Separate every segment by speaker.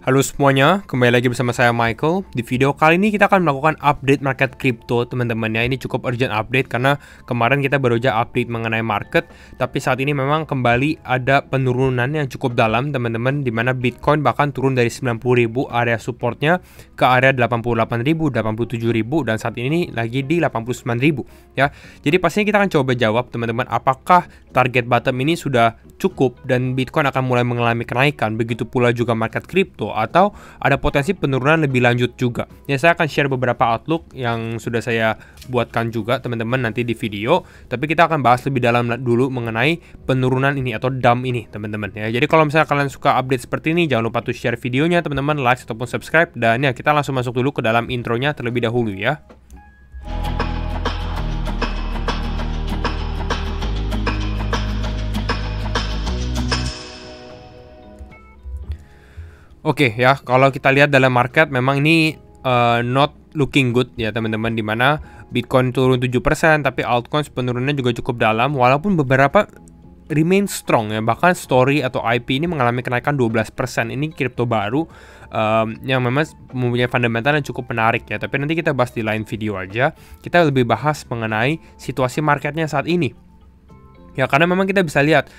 Speaker 1: Halo semuanya, kembali lagi bersama saya Michael. Di video kali ini kita akan melakukan update market crypto teman-teman ya. Ini cukup urgent update karena kemarin kita baru aja update mengenai market, tapi saat ini memang kembali ada penurunan yang cukup dalam teman-teman, di mana Bitcoin bahkan turun dari 90.000 area supportnya ke area 88.000, 87.000 dan saat ini lagi di 89.000 ya. Jadi pastinya kita akan coba jawab teman-teman, apakah target bottom ini sudah cukup dan Bitcoin akan mulai mengalami kenaikan, begitu pula juga market crypto, atau ada potensi penurunan lebih lanjut juga. Ya, saya akan share beberapa outlook yang sudah saya buatkan juga teman-teman nanti di video, tapi kita akan bahas lebih dalam dulu mengenai penurunan ini atau dump ini teman-teman ya. Jadi kalau misalnya kalian suka update seperti ini, jangan lupa tuh share videonya teman-teman, like ataupun subscribe, dan ya kita langsung masuk dulu ke dalam intronya terlebih dahulu ya. Oke ya, kalau kita lihat dalam market memang ini not looking good ya teman-teman, dimana Bitcoin turun 7%, tapi altcoins penurunannya juga cukup dalam, walaupun beberapa remain strong ya. Bahkan Story atau IP ini mengalami kenaikan 12%. Ini kripto baru yang memang mempunyai fundamental yang cukup menarik ya, tapi nanti kita bahas di lain video aja. Kita lebih bahas mengenai situasi marketnya saat ini ya, karena memang kita bisa lihat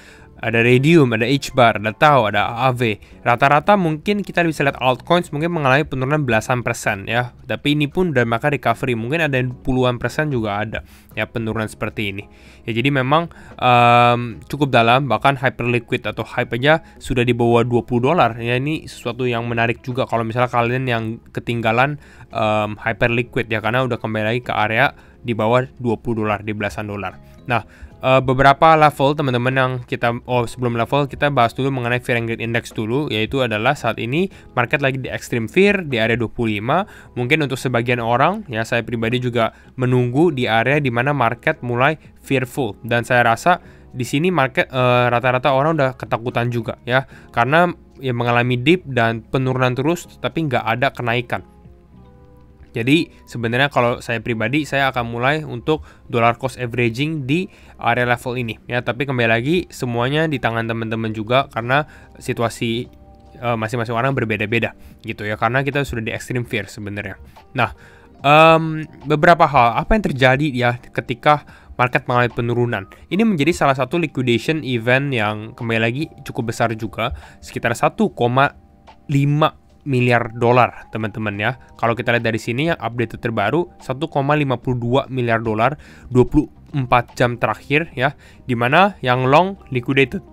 Speaker 1: ada Raydium, ada HBAR, ada Tau, ada AAV. Rata-rata mungkin kita bisa lihat altcoins mungkin mengalami penurunan belasan persen ya. Tapi ini pun dan maka recovery mungkin ada puluhan persen juga ada ya penurunan seperti ini. Ya jadi memang cukup dalam, bahkan hyperliquid atau hype aja sudah di bawah $20 ya. Ini sesuatu yang menarik juga kalau misalnya kalian yang ketinggalan hyperliquid ya, karena udah kembali lagi ke area di bawah $20, di belasan dolar. Nah, beberapa level teman-teman yang kita sebelum level kita bahas dulu mengenai Fear and Greed Index dulu, yaitu adalah saat ini market lagi di extreme fear di area 25. Mungkin untuk sebagian orang ya, saya pribadi juga menunggu di area di mana market mulai fearful, dan saya rasa di sini market rata-rata orang udah ketakutan juga ya, karena ya mengalami dip dan penurunan terus tapi nggak ada kenaikan. Jadi sebenarnya kalau saya pribadi, saya akan mulai untuk dollar cost averaging di area level ini ya. Tapi kembali lagi semuanya di tangan teman-teman juga, karena situasi masing-masing orang berbeda-beda gitu ya. Karena kita sudah di extreme fear sebenarnya. Nah, beberapa hal apa yang terjadi ya ketika market mengalami penurunan. Ini menjadi salah satu liquidation event yang kembali lagi cukup besar juga, sekitar 1,5 miliar dolar teman-teman ya. Kalau kita lihat dari sini yang update terbaru 1,52 miliar dolar 24 jam terakhir ya, dimana yang long liquidated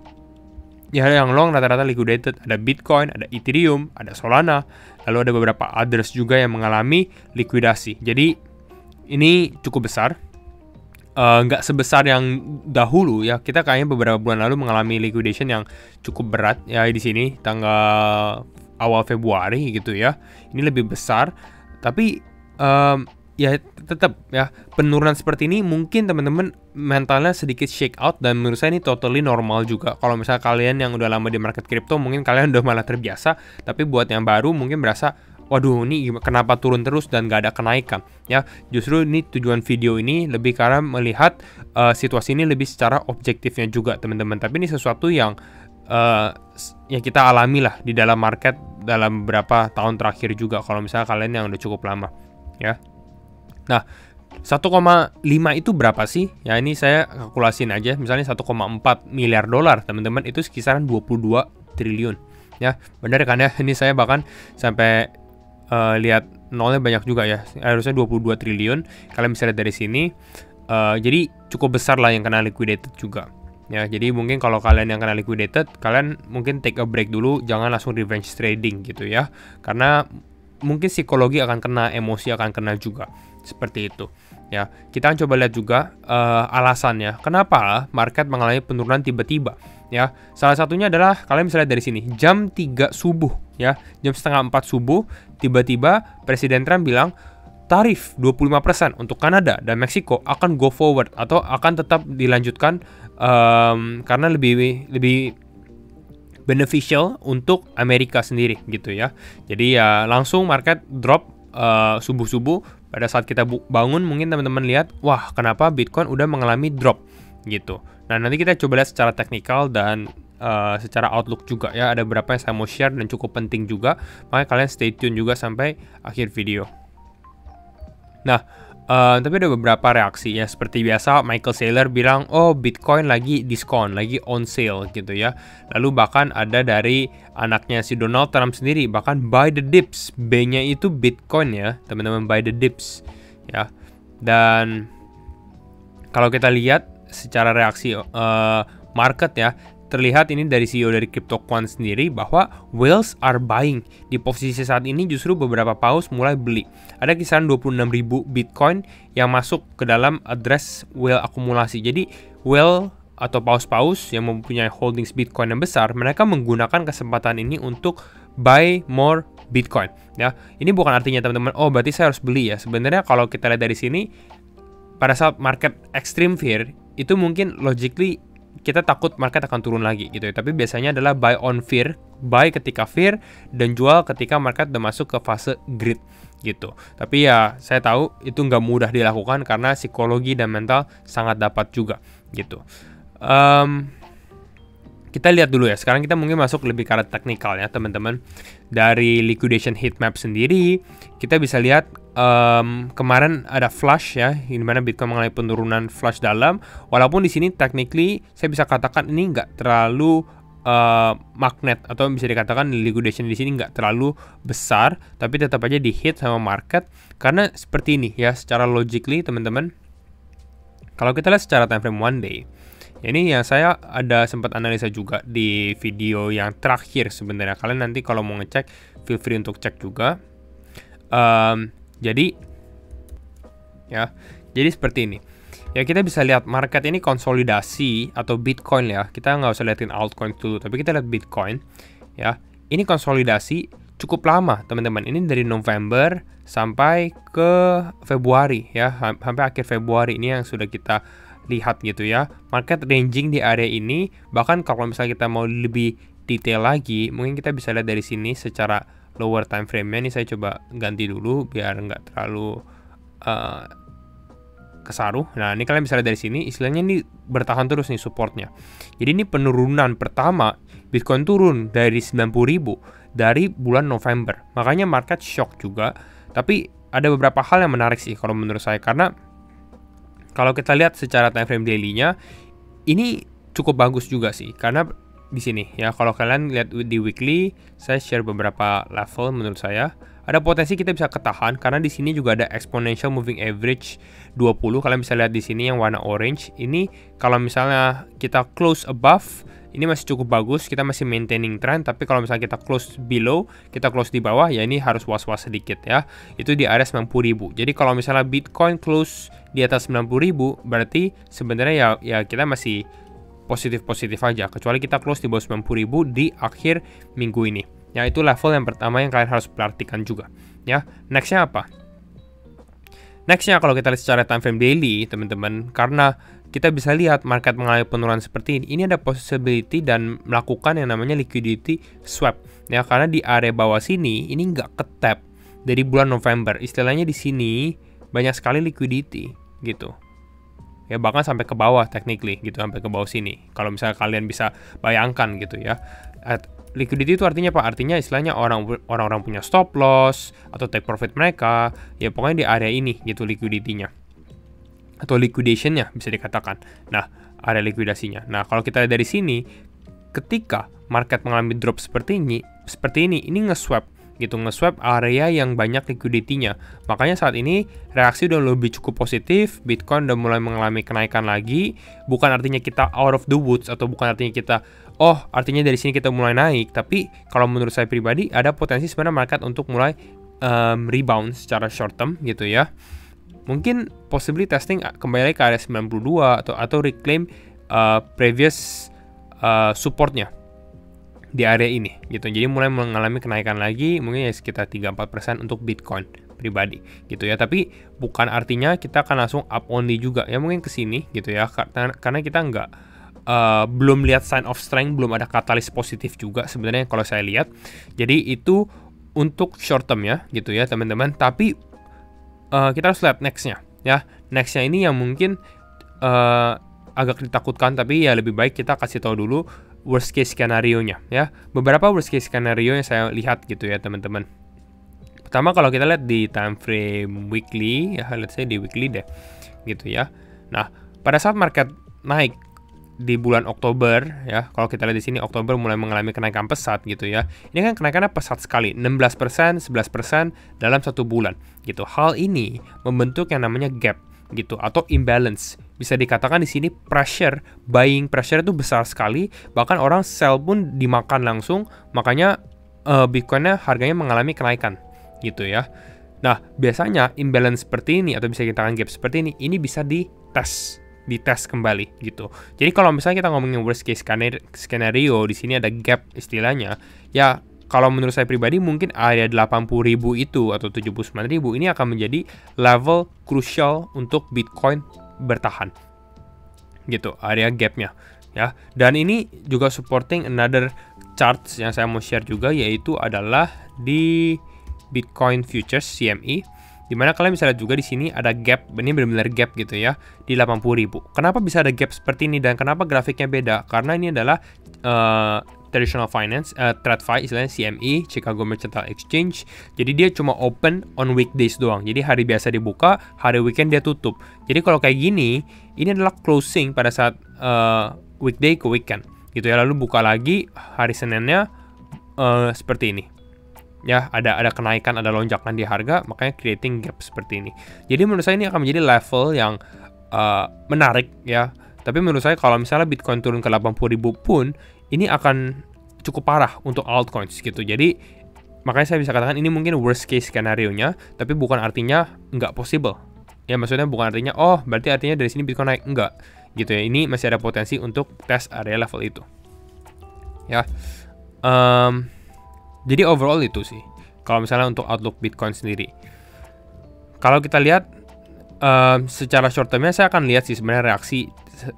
Speaker 1: ya, yang long rata-rata liquidated. Ada Bitcoin, ada Ethereum, ada Solana, lalu ada beberapa others juga yang mengalami likuidasi. Jadi ini cukup besar, nggak sebesar yang dahulu ya. Kita kayaknya beberapa bulan lalu mengalami liquidation yang cukup berat ya, di sini tanggal awal Februari gitu ya. Ini lebih besar, tapi ya tetap ya penurunan seperti ini mungkin teman-teman mentalnya sedikit shake out, dan menurut saya ini totally normal juga. Kalau misalnya kalian yang udah lama di market crypto mungkin kalian udah malah terbiasa, tapi buat yang baru mungkin berasa waduh ini kenapa turun terus dan gak ada kenaikan ya. Justru ini tujuan video ini lebih karena melihat situasi ini lebih secara objektifnya juga teman-teman. Tapi ini sesuatu yang yang kita alami lah di dalam market dalam beberapa tahun terakhir juga, kalau misalnya kalian yang udah cukup lama ya. Nah, 1,5 itu berapa sih? Ya ini saya kalkulasin aja, misalnya 1,4 miliar dolar teman-teman, itu kisaran 22 triliun ya. Benar kan ya? Ini saya bahkan sampai lihat nolnya banyak juga ya, harusnya 22 triliun. Kalian bisa lihat dari sini, jadi cukup besar lah yang kena liquidated juga ya. Jadi mungkin kalau kalian yang kena liquidated, kalian mungkin take a break dulu, jangan langsung revenge trading gitu ya, karena mungkin psikologi akan kena, emosi akan kena juga, seperti itu ya. Kita coba lihat juga alasannya kenapa market mengalami penurunan tiba-tiba ya. Salah satunya adalah kalian bisa lihat dari sini, jam 3 subuh ya, jam setengah 4 subuh tiba-tiba Presiden Trump bilang tarif 25% untuk Kanada dan Meksiko akan go forward atau akan tetap dilanjutkan karena lebih beneficial untuk Amerika sendiri gitu ya. Jadi ya langsung market drop subuh-subuh. Pada saat kita bangun mungkin teman-teman lihat, wah kenapa Bitcoin udah mengalami drop gitu. Nah nanti kita coba lihat secara teknikal dan secara outlook juga ya. Ada beberapa yang saya mau share dan cukup penting juga, makanya kalian stay tune juga sampai akhir video. Nah, tapi ada beberapa reaksi ya. Seperti biasa, Michael Saylor bilang, oh Bitcoin lagi diskon, lagi on sale gitu ya. Lalu bahkan ada dari anaknya si Donald Trump sendiri, bahkan buy the dips. B-nya itu Bitcoin ya, teman-teman, buy the dips ya. Dan kalau kita lihat secara reaksi market ya, terlihat ini dari CEO dari CryptoQuant sendiri bahwa whales are buying. Di posisi saat ini justru beberapa paus mulai beli. Ada kisaran 26.000 Bitcoin yang masuk ke dalam address whale akumulasi. Jadi whale atau paus-paus yang mempunyai holdings Bitcoin yang besar, mereka menggunakan kesempatan ini untuk buy more Bitcoin. Ya, ini bukan artinya teman-teman, oh berarti saya harus beli ya. Sebenarnya kalau kita lihat dari sini, pada saat market extreme fear, itu mungkin logically kita takut market akan turun lagi gitu ya. Tapi biasanya adalah buy on fear, buy ketika fear, dan jual ketika market udah masuk ke fase greed gitu. Tapi ya saya tahu itu nggak mudah dilakukan karena psikologi dan mental sangat dapat juga gitu. Kita lihat dulu ya. Sekarang kita mungkin masuk lebih ke arah teknikal ya teman-teman. Dari liquidation heat map sendiri, kita bisa lihat kemarin ada flush ya, di mana Bitcoin mengalami penurunan flush dalam. Walaupun di sini technically saya bisa katakan ini nggak terlalu magnet, atau bisa dikatakan liquidation di sini nggak terlalu besar, tapi tetap aja di hit sama market karena seperti ini ya. Secara logically teman-teman, kalau kita lihat secara time frame one day, ini yang saya ada sempat analisa juga di video yang terakhir sebenarnya. Kalian nanti kalau mau ngecek, feel free untuk cek juga. Jadi seperti ini. Ya, kita bisa lihat market ini konsolidasi atau Bitcoin ya. Kita nggak usah liatin altcoin dulu, tapi kita lihat Bitcoin ya. Ini konsolidasi cukup lama teman-teman. Ini dari November sampai ke Februari ya, sampai akhir Februari ini yang sudah kita lihat gitu ya. Market ranging di area ini. Bahkan kalau misalnya kita mau lebih detail lagi, mungkin kita bisa lihat dari sini secara lower time frame-nya. Ini saya coba ganti dulu biar nggak terlalu kesaruh. Nah, ini kalian bisa lihat dari sini, istilahnya ini bertahan terus nih supportnya. Jadi ini penurunan pertama, Bitcoin turun dari 90.000 dari bulan November. Makanya market shock juga. Tapi ada beberapa hal yang menarik sih kalau menurut saya, karena kalau kita lihat secara time frame daily-nya, ini cukup bagus juga sih. Karena di sini ya, kalau kalian lihat di weekly, saya share beberapa level menurut saya ada potensi kita bisa ketahan, karena di sini juga ada exponential moving average 20. Kalian bisa lihat di sini yang warna orange. Ini kalau misalnya kita close above, ini masih cukup bagus, kita masih maintaining trend. Tapi kalau misalnya kita close below, kita close di bawah, ya ini harus was-was sedikit ya. Itu di area 90.000. Jadi kalau misalnya Bitcoin close di atas 90.000, berarti sebenarnya ya kita masih positif aja, kecuali kita close di bawah 90.000 di akhir minggu ini. Ya, itu level yang pertama yang kalian harus perhatikan juga. Ya, nextnya apa? Nextnya kalau kita lihat secara time frame daily, teman-teman, karena kita bisa lihat market mengalami penurunan seperti ini ada possibility dan melakukan yang namanya liquidity swap. Ya, karena di area bawah sini ini nggak ketap dari bulan November. Istilahnya di sini banyak sekali liquidity gitu. Ya, bahkan sampai ke bawah technically gitu, sampai ke bawah sini. Kalau misalnya kalian bisa bayangkan gitu ya. Liquidity itu artinya apa? Artinya istilahnya orang-orang punya stop loss atau take profit mereka. Ya pokoknya di area ini gitu liquidity-nya. Atau liquidation-nya bisa dikatakan. Nah, area likuidasinya. Nah, kalau kita lihat dari sini, ketika market mengalami drop seperti ini nge-swap gitu, nge-swap area yang banyak liquidity-nya. Makanya saat ini reaksi udah lebih cukup positif, Bitcoin udah mulai mengalami kenaikan lagi. Bukan artinya kita out of the woods, atau bukan artinya kita artinya dari sini kita mulai naik. Tapi kalau menurut saya pribadi ada potensi sebenarnya market untuk mulai rebound secara short term gitu ya. Mungkin possibly testing kembali ke area 92 atau reclaim previous supportnya di area ini gitu. Jadi mulai mengalami kenaikan lagi, mungkin ya sekitar 3-4% untuk Bitcoin pribadi gitu ya. Tapi bukan artinya kita akan langsung up only juga ya, mungkin ke sini gitu ya, karena kita belum lihat sign of strength, belum ada katalis positif juga sebenarnya kalau saya lihat. Jadi itu untuk short term ya gitu ya teman-teman. Tapi kita harus lihat nextnya ya. Nextnya ini yang mungkin agak ditakutkan, tapi ya lebih baik kita kasih tahu dulu worst case skenario-nya ya. Beberapa worst case skenario yang saya lihat gitu ya teman-teman. Pertama kalau kita lihat di time frame weekly ya, let's say di weekly deh gitu ya. Nah, pada saat market naik di bulan Oktober ya, kalau kita lihat di sini Oktober mulai mengalami kenaikan pesat gitu ya. Ini kan kenaikannya pesat sekali, 16%, 11% dalam satu bulan gitu. Hal ini membentuk yang namanya gap gitu atau imbalance. Bisa dikatakan di sini buying pressure itu besar sekali, bahkan orang sell pun dimakan langsung, makanya Bitcoin-nya harganya mengalami kenaikan gitu ya. Nah, biasanya imbalance seperti ini atau bisa dikatakan gap seperti ini bisa dites kembali gitu. Jadi kalau misalnya kita ngomongin worst case scenario, di sini ada gap istilahnya. Ya, kalau menurut saya pribadi mungkin area 80.000 itu atau 79.000 ini akan menjadi level crucial untuk Bitcoin bertahan. Gitu, area gapnya ya. Dan ini juga supporting another charts yang saya mau share juga, yaitu adalah di Bitcoin Futures CME. Dimana kalian bisa lihat juga di sini ada gap, ini benar-benar gap gitu ya, di 80.000. Kenapa bisa ada gap seperti ini dan kenapa grafiknya beda? Karena ini adalah traditional finance, TradFi istilahnya CME, Chicago Mercantile Exchange. Jadi dia cuma open on weekdays doang. Jadi hari biasa dibuka, hari weekend dia tutup. Jadi kalau kayak gini, ini adalah closing pada saat weekday ke weekend gitu ya. Lalu buka lagi hari Seninnya seperti ini. Ya, ada kenaikan, ada lonjakan di harga, makanya creating gap seperti ini. Jadi menurut saya ini akan menjadi level yang menarik ya. Tapi menurut saya kalau misalnya Bitcoin turun ke 80.000 pun, ini akan cukup parah untuk altcoins gitu. Jadi makanya saya bisa katakan ini mungkin worst case skenario-nya, tapi bukan artinya nggak possible. Ya maksudnya bukan artinya, oh berarti artinya dari sini Bitcoin naik. Enggak gitu ya. Ini masih ada potensi untuk tes area level itu. Ya. Jadi overall itu sih, kalau misalnya untuk outlook Bitcoin sendiri. Kalau kita lihat secara short termnya, saya akan lihat sih sebenarnya reaksi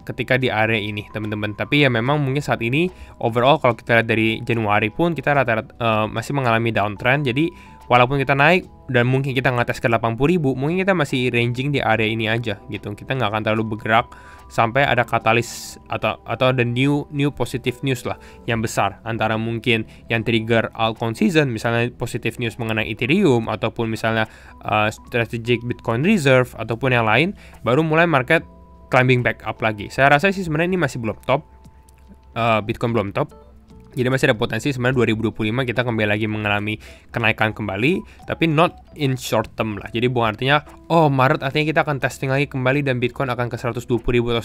Speaker 1: ketika di area ini teman-teman. Tapi ya memang mungkin saat ini overall kalau kita lihat dari Januari pun kita rata-rata masih mengalami downtrend. Jadi walaupun kita naik dan mungkin kita ngetes ke 80.000, mungkin kita masih ranging di area ini aja gitu. Kita nggak akan terlalu bergerak sampai ada katalis atau ada new positive news lah yang besar, antara mungkin yang trigger altcoin season, misalnya positive news mengenai Ethereum ataupun misalnya strategic Bitcoin reserve ataupun yang lain, baru mulai market climbing back up lagi. Saya rasa sih sebenarnya ini masih belum top, Bitcoin belum top. Jadi masih ada potensi sebenarnya 2025 kita kembali lagi mengalami kenaikan kembali, tapi not in short term lah. Jadi bukan artinya, oh Maret artinya kita akan testing lagi kembali dan Bitcoin akan ke 120.000 atau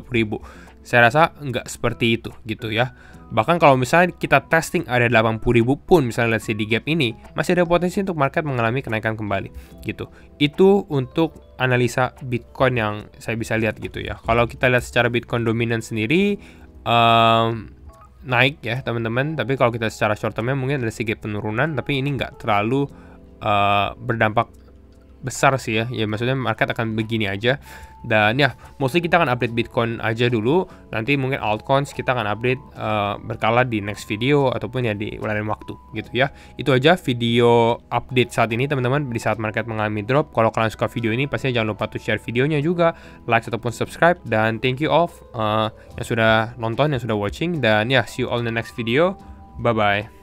Speaker 1: 130.000. Saya rasa nggak seperti itu gitu ya. Bahkan kalau misalnya kita testing area 80.000 pun, misalnya let's say di gap ini, masih ada potensi untuk market mengalami kenaikan kembali gitu. Itu untuk analisa Bitcoin yang saya bisa lihat gitu ya. Kalau kita lihat secara Bitcoin dominan sendiri, naik ya teman-teman, tapi kalau kita secara short termnya mungkin ada sedikit penurunan, tapi ini nggak terlalu berdampak besar sih ya. Ya maksudnya market akan begini aja. Dan ya mostly kita akan update Bitcoin aja dulu. Nanti mungkin altcoins kita akan update berkala di next video ataupun ya di lain waktu gitu ya. Itu aja video update saat ini teman-teman, di saat market mengalami drop. Kalau kalian suka video ini pastinya jangan lupa to share videonya juga, like ataupun subscribe, dan thank you all yang sudah nonton, yang sudah watching, dan ya see you all in the next video. Bye bye.